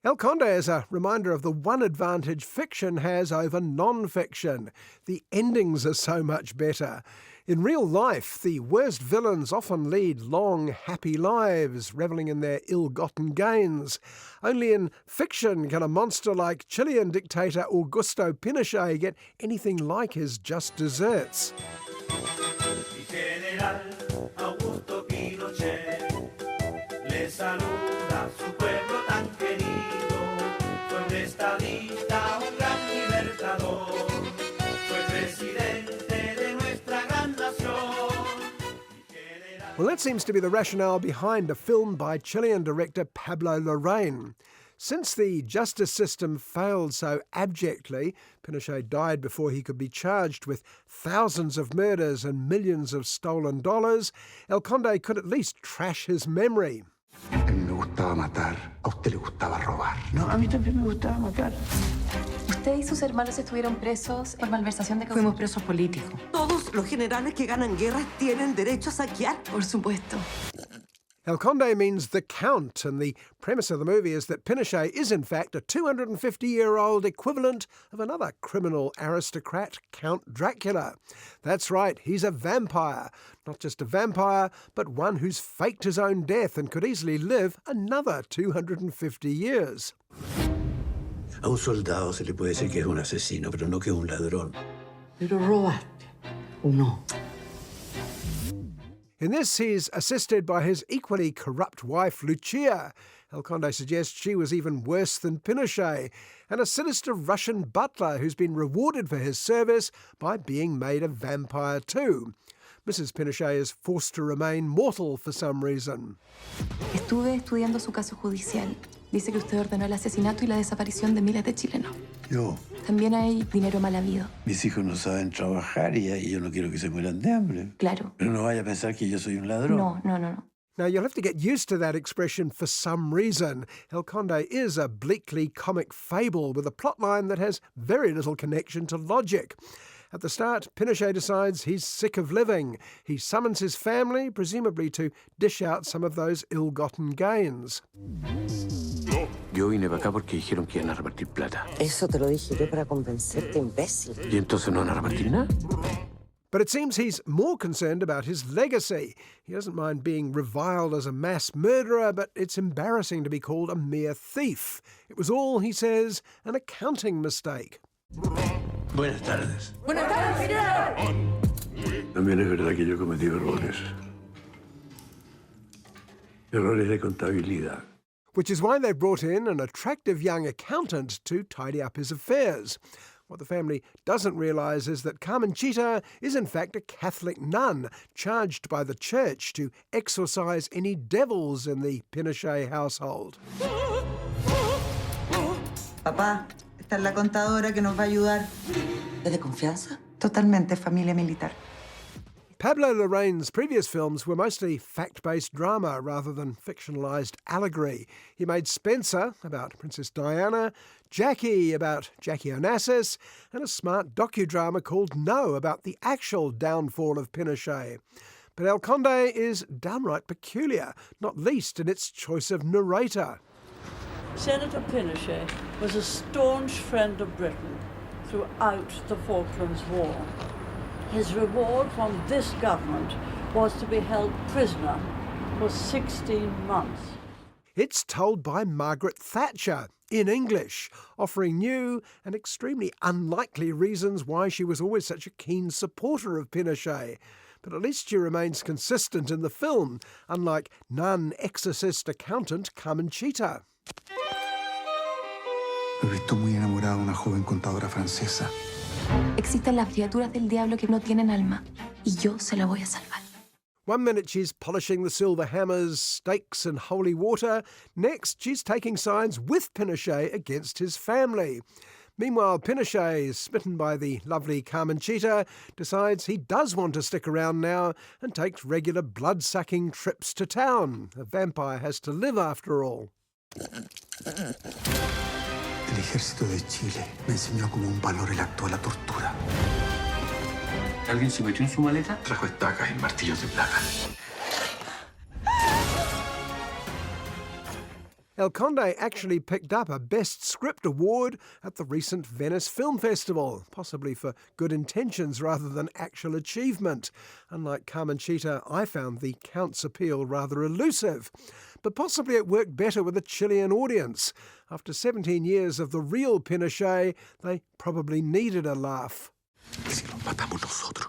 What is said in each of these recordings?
El Conde is a reminder of the one advantage fiction has over non-fiction. The endings are so much better. In real life, the worst villains often lead long, happy lives, revelling in their ill-gotten gains. Only in fiction can a monster like Chilean dictator Augusto Pinochet get anything like his just desserts. General Augusto Pinochet le saluda su pueblo tan querido, fue un estadista, un gran libertador, fue presidente de nuestra gran nación. Well, that seems to be the rationale behind a film by Chilean director Pablo Larraín. Since the justice system failed so abjectly, Pinochet died before he could be charged with thousands of murders and millions of stolen dollars, El Conde could at least trash his memory. A mí me gustaba matar, a usted le gustaba robar. No, a mí también me gustaba matar. Usted y sus hermanos estuvieron presos por malversación de... Fuimos presos políticos. ¿Todos los generales que ganan guerras tienen derecho a saquear? Por supuesto. El Conde means the Count, and the premise of the movie is that Pinochet is in fact a 250-year-old equivalent of another criminal aristocrat, Count Dracula. That's right, he's a vampire. Not just a vampire, but one who's faked his own death and could easily live another 250 years. A un soldado se le puede decir que es un asesino, pero no que es un ladrón. Pero robaste, ¿o no? In this, he's assisted by his equally corrupt wife, Lucia. El Conde suggests she was even worse than Pinochet, and a sinister Russian butler who's been rewarded for his service by being made a vampire too. Mrs. Pinochet is forced to remain mortal for some reason. Estuve estudiando su caso judicial. Dice que usted ordenó el asesinato y la desaparición de miles de chilenos. Yo, También hay dinero mal habido. mis hijos no saben trabajar y yo no quiero que se mueran de hambre. Claro. Pero no vaya a pensar que yo soy un ladrón. No. Now, you'll have to get used to that expression for some reason. El Conde is a bleakly comic fable with a plotline that has very little connection to logic. At the start, Pinochet decides he's sick of living. He summons his family, presumably to dish out some of those ill-gotten gains. Yo vine para acá porque dijeron que iban a repartir plata. Eso te lo dije yo para convencerte, imbécil. ¿Y entonces no van a repartir nada? But it seems he's more concerned about his legacy. He doesn't mind being reviled as a mass murderer, but it's embarrassing to be called a mere thief. It was all, he says, an accounting mistake. Buenas tardes. Buenas tardes, general. También es verdad que yo cometí errores. Errores de contabilidad. Which is why they've brought in an attractive young accountant to tidy up his affairs. What the family doesn't realise is that Carmenchita is in fact a Catholic nun charged by the church to exorcise any devils in the Pinochet household. Papá, esta es la contadora que nos va a ayudar. ¿Es de confianza? Totalmente familia militar. Pablo Larraín's previous films were mostly fact-based drama rather than fictionalised allegory. He made Spencer, about Princess Diana, Jackie, about Jackie Onassis, and a smart docudrama called No, about the actual downfall of Pinochet. But El Conde is downright peculiar, not least in its choice of narrator. Senator Pinochet was a staunch friend of Britain throughout the Falklands War. His reward from this government was to be held prisoner for 16 months. It's told by Margaret Thatcher, in English, offering new and extremely unlikely reasons why she was always such a keen supporter of Pinochet. But at least she remains consistent in the film, unlike nun exorcist accountant Carmenchita. Lo he visto muy enamorado de una joven contadora francesa. Existen las criaturas del diablo que no tienen alma, y yo se la voy a salvar. One minute she's polishing the silver hammers, stakes and holy water. Next, she's taking sides with Pinochet against his family. Meanwhile, Pinochet, smitten by the lovely Carmenchita, decides he does want to stick around now and takes regular blood-sucking trips to town. A vampire has to live after all. El ejército de Chile me enseñó como un valor el acto de la tortura. ¿Alguien se metió en su maleta? Trajo estacas y martillos de plata. El Conde actually picked up a Best Script award at the recent Venice Film Festival, possibly for good intentions rather than actual achievement. Unlike Carmencita, I found the Count's appeal rather elusive. But possibly it worked better with a Chilean audience. After 17 years of the real Pinochet, they probably needed a laugh. Si los matamos nosotros.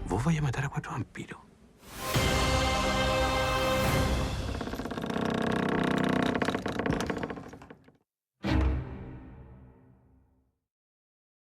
Vos vais a matar a 4 vampiros.